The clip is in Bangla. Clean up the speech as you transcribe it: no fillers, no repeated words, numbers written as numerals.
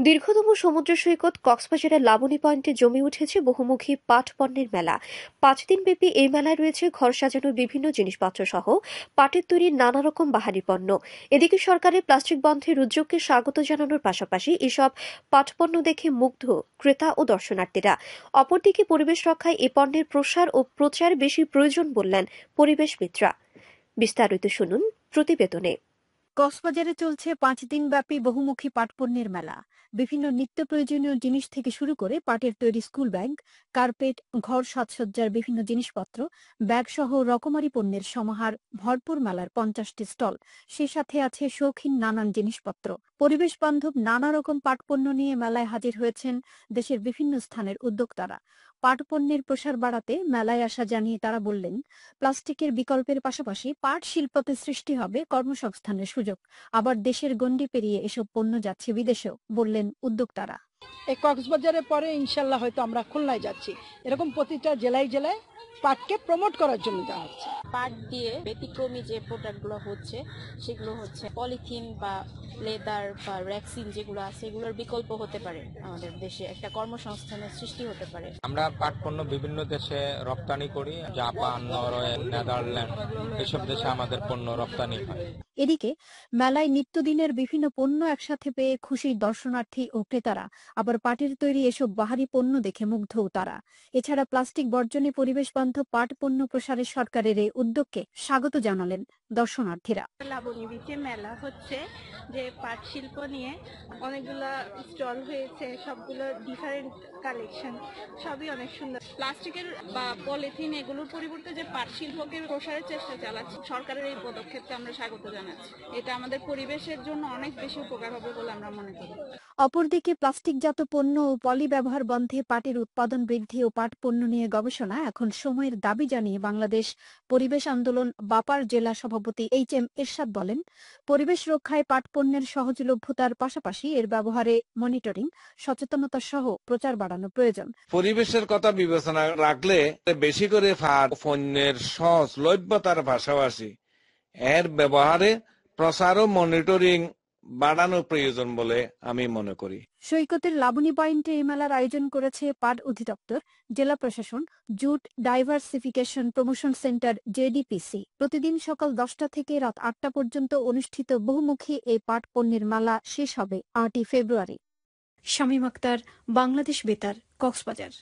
দীর্ঘতম সমুদ্র সৈকত কক্সবাজারের লাবণী পয়েন্টে জমে উঠেছে বহুমুখী পাট পণ্যের মেলা। 5 দিন ব্যাপী এই মেলায় রয়েছে ঘর সাজানোর বিভিন্ন জিনিসপত্র সহ পাটের তৈরি নানা রকম বাহারি পণ্য। এদিকে সরকারের প্লাস্টিক বন্ধের উদ্যোগকে স্বাগত জানানোর পাশাপাশি এসব পাট পণ্য দেখে মুগ্ধ ক্রেতা ও দর্শনার্থীরা। অপরদিকে পরিবেশ রক্ষায় এ পণ্যের প্রসার ও প্রচার বেশি প্রয়োজন বললেন পরিবেশবিদরা। বিস্তারিত শুনুন প্রতিবেদনে। কক্সবাজারে চলছে 5 দিন ব্যাপী বহুমুখী পাটপণ্যের মেলা। বিভিন্ন নিত্য প্রয়োজনীয় জিনিস থেকে শুরু করে পাটের তৈরি স্কুল ব্যাগ, কার্পেট, ঘর সাজসজ্জার বিভিন্ন জিনিসপত্র, ব্যাগ সহ রকমারি পণ্যের সমাহার ভরপুর মেলার 50টি স্টল। সে সাথে আছে শৌখিন নানান জিনিসপত্র। পরিবেশ বান্ধব নানা রকম পাটপণ্য নিয়ে মেলায় হাজির হয়েছেন দেশের বিভিন্ন স্থানের উদ্যোক্তারা। পাট পণ্যের প্রসার বাড়াতে মেলায় আসা জানিয়ে তারা বললেন, প্লাস্টিকের বিকল্পের পাশাপাশি পাট শিল্পতে সৃষ্টি হবে কর্মসংস্থানের সুযোগ। আবার দেশের গণ্ডি পেরিয়ে এসব পণ্য যাচ্ছে বিদেশেও, বললেন উদ্যোক্তারা। এই কক্সবাজারের পরে ইনশাল্লাহ হয়তো আমরা খুলনায় যাচ্ছি। এরকম প্রতিটা জেলায় জেলায় পাটকে প্রমোট করার জন্য যাওয়া হচ্ছে। পাট দিয়ে ব্যতিক্রমী যে প্রোডাক্টগুলো হচ্ছে সেগুলো হচ্ছে পলিথিন বা লেদার বা রেক্সিন যেগুলো আছে এগুলোর বিকল্প হতে পারে, আমাদের দেশে একটা কর্মসংস্থানের সৃষ্টি হতে পারে। আমরা পাট পণ্য বিভিন্ন দেশে রপ্তানি করি, জাপান, নরওয়ে, নেদারল্যান্ড, এসব দেশে আমাদের পণ্য রপ্তানি হয়। এদিকে মেলায় নিত্যদিনের বিভিন্ন পণ্য একসাথে পেয়ে খুশি দর্শনার্থী ও ক্রেতারা। আবার পাটের তৈরি এসব বাহারি পণ্য দেখে মুগ্ধও তারা। এছাড়া প্লাস্টিক বর্জনে পরিবেশ বান্ধব পাট পণ্য প্রসারে সরকারের এই উদ্যোগকে স্বাগত জানালেন দর্শনার্থীরা। লাবণী বিচে মেলা হচ্ছে, যে পাট শিল্প নিয়ে অনেকগুলো স্টল হয়েছে, সবগুলো ডিফারেন্ট কালেকশন, সবই অনেক সুন্দর। প্লাস্টিকের বা পলিথিন এগুলোর পরিবর্তে যে পাট শিল্পকে প্রসারের চেষ্টা চালাচ্ছে সরকারের এই পদক্ষেপকে আমরা স্বাগত জানাচ্ছি। এটা আমাদের পরিবেশের জন্য অনেক বেশি উপকার হবে বলে আমরা মনে করি। অপরদিকে প্লাস্টিকজাত পণ্য ও পলি ব্যবহার বন্ধে পাটের উৎপাদন বৃদ্ধি ও পাট পণ্য নিয়ে গবেষণা এখন সময়ের দাবি জানিয়ে বাংলাদেশ পরিবেশ আন্দোলন বাপার জেলা সভাপতি HM এরশাদ বলেন, পরিবেশ রক্ষায় পাট পণ্যের সহজলভ্যতার পাশাপাশি এর ব্যবহারে মনিটরিং, সচেতনতা সহ প্রচার বাড়ানো প্রয়োজন। পরিবেশের কথা বিবেচনা রাখলে বেশি করে পাট পণ্যের সহজলভ্যতার পাশাপাশি এর ব্যবহারে প্রচার ও মনিটরিং বাড়ানো প্রয়োজন বলে আমি মনে করি। সৈকতের লাবণী পয়েন্টে এই মেলার আয়োজন করেছে পাট অধিদপ্তর, জেলা প্রশাসন, jute diversification promotion centre JDPC। প্রতিদিন সকাল 10টা থেকে রাত 8টা পর্যন্ত অনুষ্ঠিত বহুমুখী এই পাট পণ্যের মেলা শেষ হবে 8ই ফেব্রুয়ারি। শামীম আক্তার, বাংলাদেশ বেতার, কক্সবাজার।